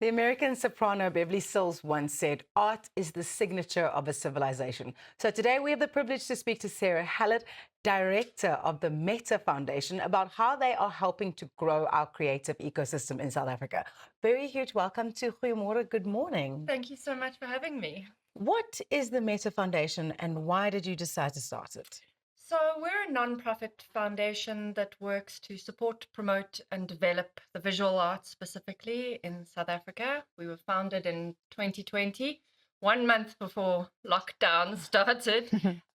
The American soprano Beverly Sills once said, "Art is the signature of a civilization." So today we have the privilege to speak to Sara Hallatt, director of the Meta Foundation, about how they are helping to grow our creative ecosystem in South Africa. Very huge welcome to Goeiemôre. Good morning. Thank you so much for having me. What is the Meta Foundation and why did you decide to start it? So, we're a non-profit foundation that works to support, promote, and develop the visual arts specifically in South Africa. We were founded in 2020, 1 month before lockdown started.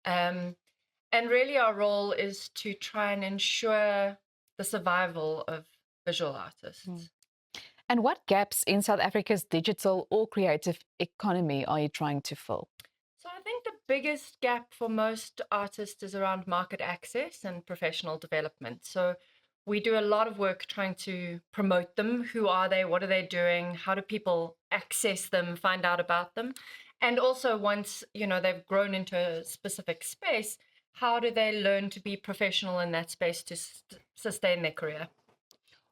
Um, and really, our role is to try and ensure the survival of visual artists. And what gaps in South Africa's digital or creative economy are you trying to fill? So I think the biggest gap for most artists is around market access and professional development. So we do a lot of work trying to promote them. Who are they? What are they doing? How do people access them, find out about them? And also once, they've grown into a specific space, how do they learn to be professional in that space to sustain their career?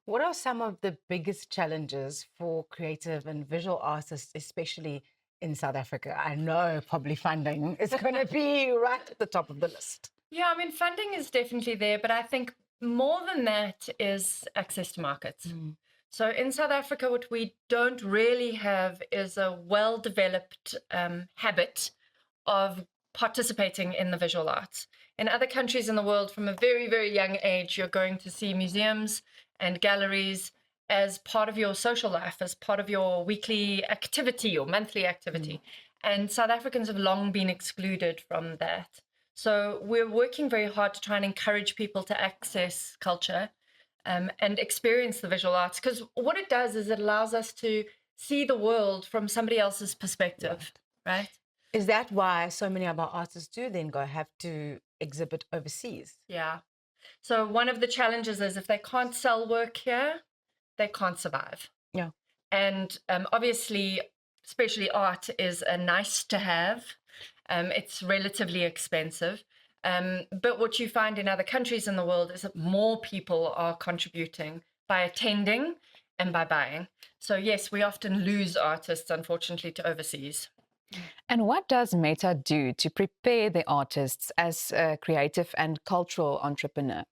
What are some of the biggest challenges for creative and visual artists, especially in South Africa? I know probably funding is going to be right at the top of the list. Yeah, I mean, funding is definitely there, but I think more than that is access to markets. So in South Africa, what we don't really have is a well-developed habit of participating in the visual arts. In other countries in the world, from a very, very young age, you're going to see museums and galleries as part of your social life, as part of your weekly activity or monthly activity. And South Africans have long been excluded from that. So we're working very hard to try and encourage people to access culture and experience the visual arts. Because what it does is it allows us to see the world from somebody else's perspective, right? Is that why so many of our artists do then have to exhibit overseas? Yeah. So one of the challenges is if they can't sell work here, they can't survive. Yeah. And obviously, especially art is a nice to have. It's relatively expensive. But what you find in other countries in the world is that more people are contributing by attending and by buying. So yes, we often lose artists, unfortunately, to overseas. And what does Meta do to prepare the artists as a creative and cultural entrepreneur?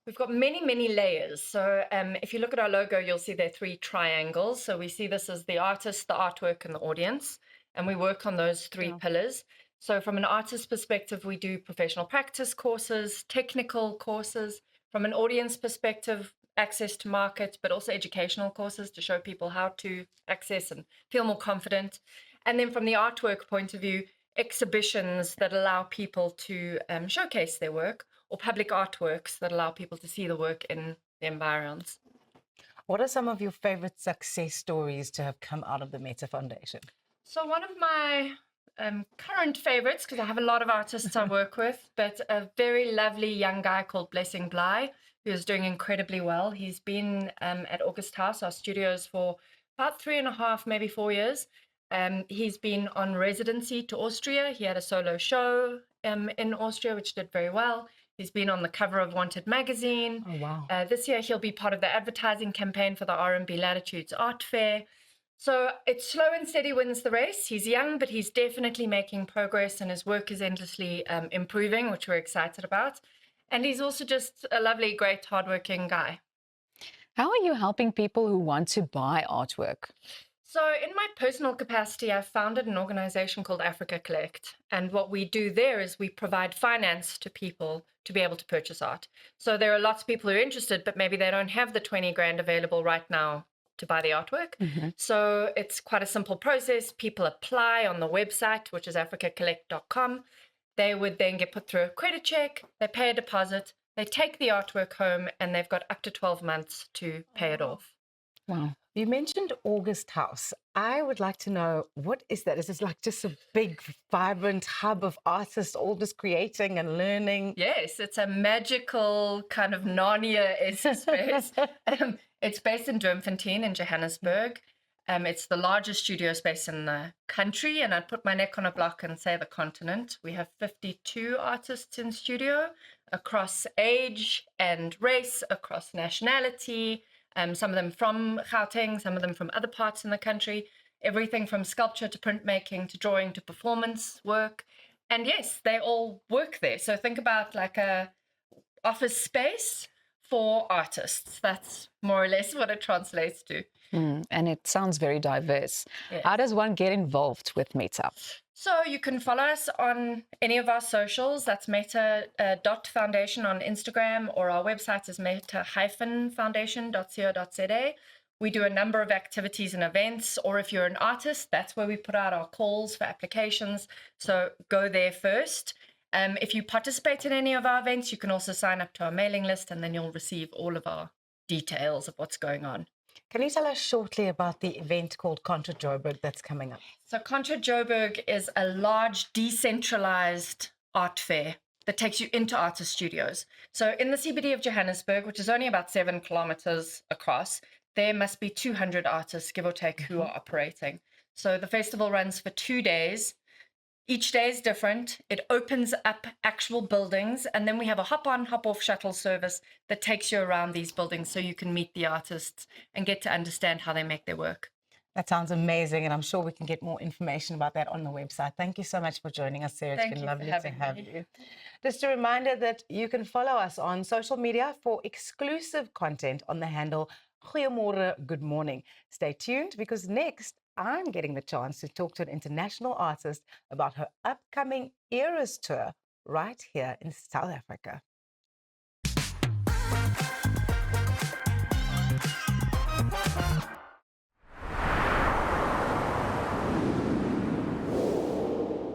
We've got many, many layers. So if you look at our logo, you'll see there are 3 triangles. So we see this as the artist, the artwork, and the audience. And we work on those 3 pillars. So from an artist perspective, we do professional practice courses, technical courses. From an audience perspective, access to market, but also educational courses to show people how to access and feel more confident. And then from the artwork point of view, exhibitions that allow people to showcase their work, or public artworks that allow people to see the work in the environs. What are some of your favorite success stories to have come out of the Meta Foundation? So one of my current favorites, because I have a lot of artists I work with, but a very lovely young guy called Blessing Bly, who is doing incredibly well. He's been at August House, our studios, for about 3.5, maybe 4 years. He's been on residency to Austria. He had a solo show in Austria, which did very well. He's been on the cover of Wanted magazine. Oh, wow. This year, he'll be part of the advertising campaign for the R&B Latitudes Art Fair. So it's slow and steady wins the race. He's young, but he's definitely making progress, and his work is endlessly improving, which we're excited about. And he's also just a lovely, great, hardworking guy. How are you helping people who want to buy artwork? So in my personal capacity, I've founded an organization called Africa Collect. And what we do there is we provide finance to people to be able to purchase art. So there are lots of people who are interested, but maybe they don't have the 20 grand available right now to buy the artwork. So it's quite a simple process. People apply on the website, which is africacollect.com. They would then get put through a credit check. They pay a deposit. They take the artwork home, and they've got up to 12 months to pay it off. Wow. You mentioned August House. I would like to know, what is that? Is this like just a big, vibrant hub of artists all just creating and learning? Yes, it's a magical kind of Narnia-esque space. It's based in Bloemfontein in Johannesburg. It's the largest studio space in the country, and I'd put my neck on a block and say the continent. We have 52 artists in studio across age and race, across nationality, some of them from Gauteng, some of them from other parts in the country, everything from sculpture to printmaking to drawing to performance work. And yes, they all work there. So think about like a office space for artists. That's more or less what it translates to. And it sounds very diverse. Yes. How does one get involved with Meta? So you can follow us on any of our socials. That's meta.foundation on Instagram, or our website is meta-foundation.co.za. We do a number of activities and events, or if you're an artist, that's where we put out our calls for applications. So go there first. If you participate in any of our events, you can also sign up to our mailing list, and then you'll receive all of our details of what's going on. Can you tell us shortly about the event called Contra Joburg that's coming up? So Contra Joburg is a large decentralized art fair that takes you into artist studios. So in the CBD of Johannesburg, which is only about 7 kilometers across, there must be 200 artists, give or take, who are operating. So the festival runs for 2 days. Each day is different. It opens up actual buildings, and then we have a hop-on, hop-off shuttle service that takes you around these buildings so you can meet the artists and get to understand how they make their work. That sounds amazing, and I'm sure we can get more information about that on the website. Thank you so much for joining us, Sarah. Thank It's you been for lovely to having have me. you. Just a reminder that you can follow us on social media for exclusive content on the handle Goeiemôre, Good Morning. Stay tuned, because next I'm getting the chance to talk to an international artist about her upcoming Eras tour right here in South Africa.